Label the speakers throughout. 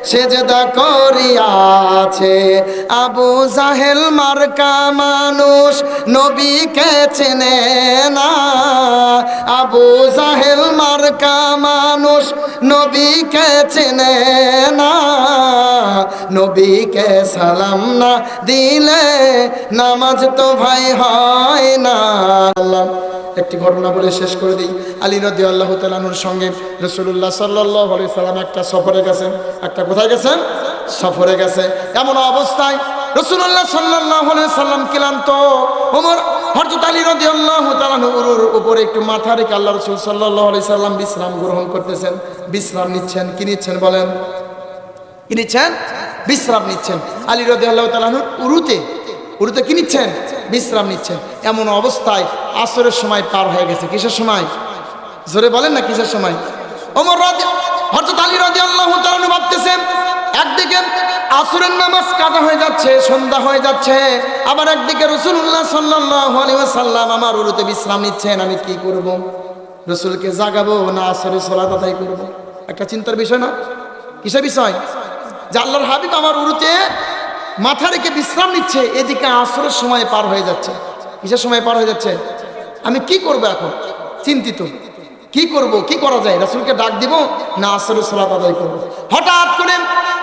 Speaker 1: সেজদা করিয়াছে। আবু জাহেল মার্কা মানুষ নবীকে চেনে না, আবু জাহেল মার্কা মানুষ নবীকে চেনে না, নবীকে সালাম না দিলে নামাজ তো ভাই হয় না। একটি ঘটনা বলে শেষ করে দিই। আলী রাদিয়াল্লাহু তাআলা আনহুর সঙ্গে রাসূলুল্লাহ সাল্লাল্লাহু আলাইহি সাল্লাম একটা সফরে গেছেন। একটা কোথায় গেছেন? সফরে গেছে। এমন অবস্থায় রাসূলুল্লাহ সাল্লাল্লাহু আলাইহি সাল্লাম ক্লান্ত, ওমর হযরত আলী রাদিয়াল্লাহু তাআলা উরুর উপরে একটু মাথা রেখে আল্লাহ রাসূল সাল্লাল্লাহু আলাইহি সাল্লাম বিশ্রাম গ্রহণ করতেছেন, বিশ্রাম নিচ্ছেন। কি নিচ্ছেন বলেন? কি নিচ্ছেন? বিশ্রাম নিচ্ছেন। আলী রাদিয়াল্লাহু তাআলা উরুতে কি নিচ্ছেন? বিশ্রাম নিচ্ছেন। এমন অবস্থায় আসরের সময় পার হয়ে গেছে। কিসের সময়? জোরে বলেন না কিসের সময়? হযরত আলী রাদিয়াল্লাহু তাআলা ভাবতেছেন, একদিকে আসরের নামাজ কাজা হয়ে যাচ্ছে, সন্ধ্যা হয়ে যাচ্ছে, আবার একদিকে রাসূলুল্লাহ সাল্লাল্লাহু আলাইহি ওয়াসাল্লাম আমার উরুতে বিশ্রাম নিচ্ছেন। আমি কি করব? রাসূলকে জাগাবো না আসরের সালাত আদায় করব? একটা চিন্তার বিষয় না? কিসের বিষয়? যে আল্লাহর হাবিব আমার উরুতে মাথা রেখে বিশ্রাম নিচ্ছে, এদিকে আসরের সময় পার হয়ে যাচ্ছে। কিসের সময় পার হয়ে যাচ্ছে? আমি কি করব এখন? চিন্তিত, কি করব, কি করা যায়? রাসূলকে ডাক দিব না আসরের সালাত আদায় করব? হঠাৎ করে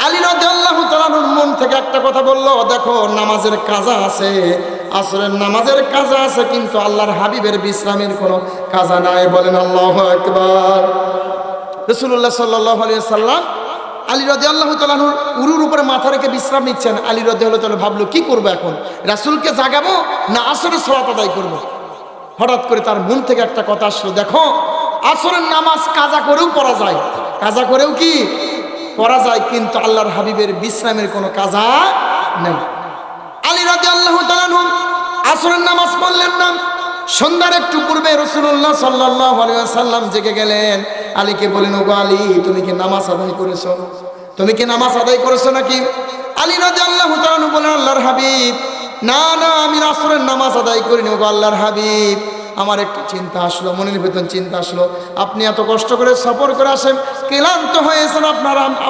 Speaker 1: আলী রাদিয়াল্লাহু তাআলার মন থেকে একটা কথা বলল, দেখো নামাজের কাজা আছে, আসরের নামাজের কাজা আছে, কিন্তু আল্লাহর হাবিবের বিশ্রামের কোনো কাজা নাই। বলেন আল্লাহু আকবার। রাসূলুল্লাহ সাল্লাল্লাহু আলাইহি ওয়াসাল্লাম আলী রাদিয়াল্লাহু তাআলা উরুর উপরে মাথা রেখে বিশ্রাম নিচ্ছেন। আলী রাদিয়াল্লাহু তাআলা ভাবলো, কি করবো এখন? রাসূলকে জাগাবো না আসরের সালাত আদায় করব? হঠাৎ করে তার মন থেকে একটা কথা আসলো, দেখো আসরের নামাজ কাজা করেও পড়া যায়, কাজা করেও কি পড়া যায়, কিন্তু আল্লাহর হাবিবের বিশ্রামের কোনো কাজা নেই। আলী রাদিয়াল্লাহু তাআলা আসরের নামাজ পড়লেন না। সন্ধ্যার একটু পূর্বে রাসূলুল্লাহ সাল্লাল্লাহু আলাইহি ওয়াসাল্লাম জেগে গেলেন। আলীকে বলেন, ওগো আলী, তুমি কি নামাজ আদায় করেছো? তুমি কি নামাজ আদায় করেছো নাকি? আলী রাদিয়াল্লাহু তাআলা বলেন, আল্লাহর হাবিব, না না, আমি আসরের নামাজ আদায় করিনি। ওগো আল্লাহর হাবিব, আমার একটু চিন্তা আসলো, মনের ভিতর চিন্তা আসলো, আপনি এত কষ্ট করে সফর করে আসেন, ক্লান্ত হয়েছেন,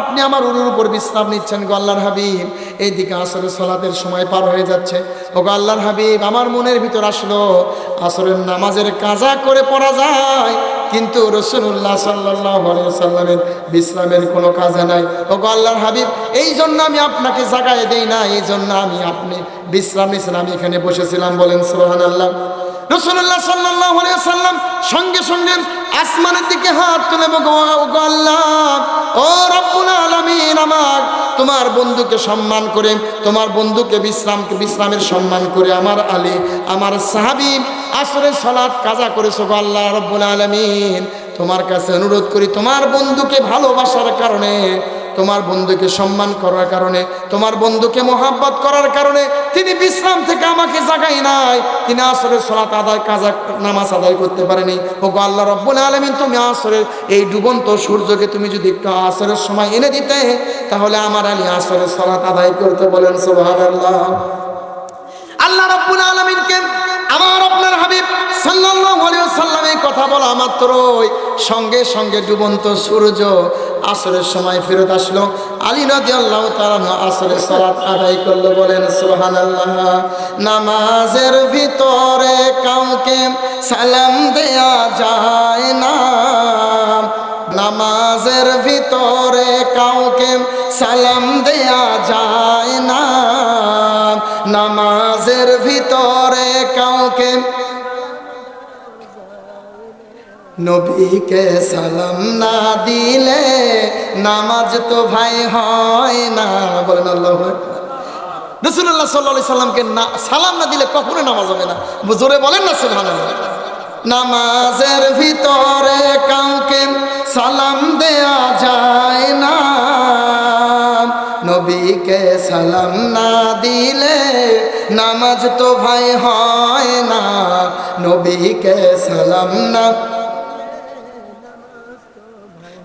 Speaker 1: আপনি আমার উরুর উপর বিশ্রাম নিচ্ছেন। গো আল্লাহর হাবিব, এইদিকে আসরের সালাতের সময় পার হয়ে যাচ্ছে। ওগো আল্লাহর হাবিব, আমার মনের ভিতর আসলো আসরের নামাজের কাজা করে পড়া যায়, কিন্তু রাসূলুল্লাহ সাল্লাল্লাহু আলাইহি ওয়াসাল্লামের বিশ্রামের কোনো কাজা নাই। ওগো আল্লাহর হাবিব, এই জন্য আমি আপনাকে জাগায় দেই না, এই জন্য আপনি বিশ্রাম নিয়েছেন, আমি এখানে বসেছিলাম। বলেন সুবহানাল্লাহ। রাসূলুল্লাহ সাল্লাল্লাহু আলাইহি ওয়াসাল্লাম সঙ্গে সঙ্গে আসমানের দিকে হাত তুলে, ওগো আল্লাহ, ও রব্বুল আলামিন, আমার তোমার বন্ধুকে সম্মান করে, তোমার বন্ধুকে বিশ্রামের সম্মান করে আমার আলী, আমার সাহাবী আসরের সালাত কাজা করেছো। গো আল্লাহ রব্বুল আলামিন, তোমার কাছে অনুরোধ করি, তোমার বন্ধুকে ভালোবাসার কারণে, তোমার বন্ধুকে সম্মান করার কারণে, তোমার বন্ধুকে মোহাব্বত করার কারণে তিনি বিশ্রাম থেকে আমাকে জাগাই নাই, তিনি আসরের সালাত আদায় কাজা নামাজ আদায় করতে পারেনি। ওগো আল্লাহ রব্বুল আলামিন, তুমি আসরের এই ডুবন্ত সূর্যকে তুমি যদি একটু আসরের সময় এনে দিতে, তাহলে আমার আলী আসরের সালাত আদায় করতে। বলেন সুবহানাল্লাহ। আল্লাহ রব্বুল আলামিনকে আমার আপনার হাবিব সাল্লাল্লাহু আলাইহি ওয়াসাল্লামের কথা বলা মাত্রই সঙ্গে সঙ্গে ডুবন্ত সূর্য আসরের সময় ফেরত আসলো। আলী রাদিয়াল্লাহু তাআলা আসরের সালাত আদায় করলো। বলেন সুবহানাল্লাহ। নামাজের ভিতরে কাউকে সালাম দেয়া যায় না, নামাজের ভিতরে কাউকে সালাম দেয়া যায় না, নামাজের ভিতরে কাউকে নবীকে সালাম না দিলে নামাজ তো ভাই হয় না। বলেন আল্লাহু আকবার। রাসূলুল্লাহ সাল্লাল্লাহু আলাইহি সাল্লামকে সালাম না দিলে কখনো নামাজ হবে না। জোরে বলেন না সুবহানাল্লাহ। নামাজের ভিতরে কাউকে সালাম দেয়া যায় না, নবীকে সালাম না দিলে নামাজ তো ভাই হয় না, নবীকে সালাম না।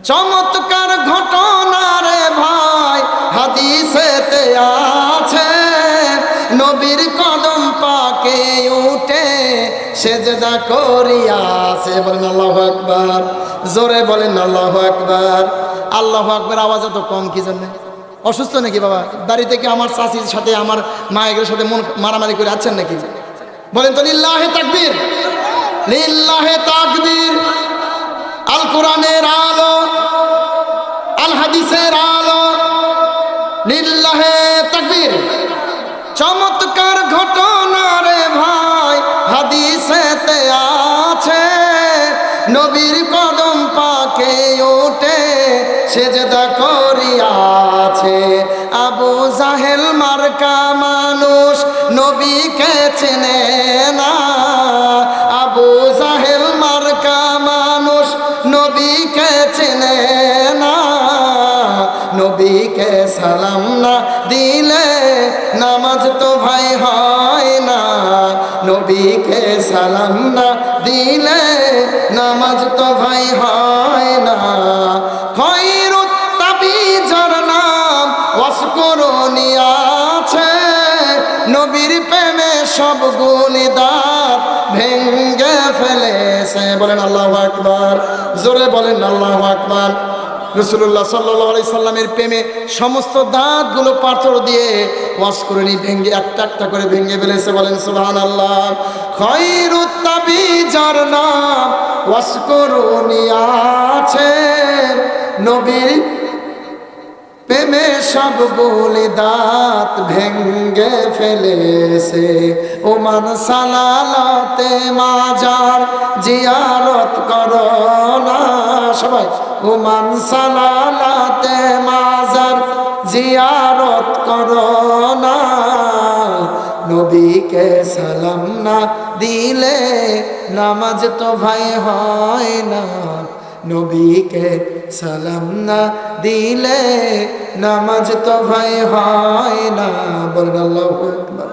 Speaker 1: চমৎকার ঘটনা রে ভাই হাদিসেতে আছে, নবীর কদম পাকে উঠে সেজদা করিয়াছে। বলেন আল্লাহু আকবার। জোরে বলেন আল্লাহু আকবার। আল্লাহু আকবার আওয়াজ এত কম কি জন্য? অসুস্থ নাকি বাবা? দাড়ি থেকে আমার চাচির সাথে আমার মায়ের সাথে মন মারামারি করে আছেন নাকি? বলেন তো লিল্লাহে তাকবীর, লিল্লাহে তাকবীর। আল কোরআনের আলো, আল হাদিসের আলো, লিল্লাহে তাকবীর। চমৎকার ঘটনা রে ভাই হাদিসেতে আছে, নবীর কদম পাকে ওঠে সেজদা করিয়াছে। আবু জাহেল মার্কা মানুষ নবীকে চেনে না, আবু জাহেল মার্কা মানুষ নবীকে চেনে না। নবীকে সালাম না দিলে নামাজ তো ভাই হয় না, নবীকে সালাম না দিলে নামাজ তো ভাই হয় না। খয়রুত তাবিজার নাম ওয়াসকুরুনি আছে, নবীর প্রেমে সব গুলি দাঁত ভেঙ্গে ফেলেছে। বলেন আল্লাহু আকবার, জোরে বলেন আল্লাহু আকবার। রাসূলুল্লাহ সাল্লাল্লাহু আলাইহি সাল্লামের প্রেমে সমস্ত দাঁতগুলো পাথর দিয়ে ওয়াসকুরুনি ভেঙ্গে একটা একটা করে ভেঙ্গে ফেলেছে। বলেন সুবহানাল্লাহ। খয়রুত তাবিজার নাম ওয়াসকুরুনি আছে, নবীর প্রেমে সব গুলি দাঁত ভেঙ্গে ফেলেছে। ওমান সালালাতে মাজার জিয়ারত করো না, সবাই ওমান সালালাতে মাজার জিয়ারত করো না। নবীকে সালাম না দিলে নামাজ তো ভাই হয় না, নবীকে সালাম না দিলে নামাজ তো ভাই হয় না। বলেন আল্লাহু আকবার।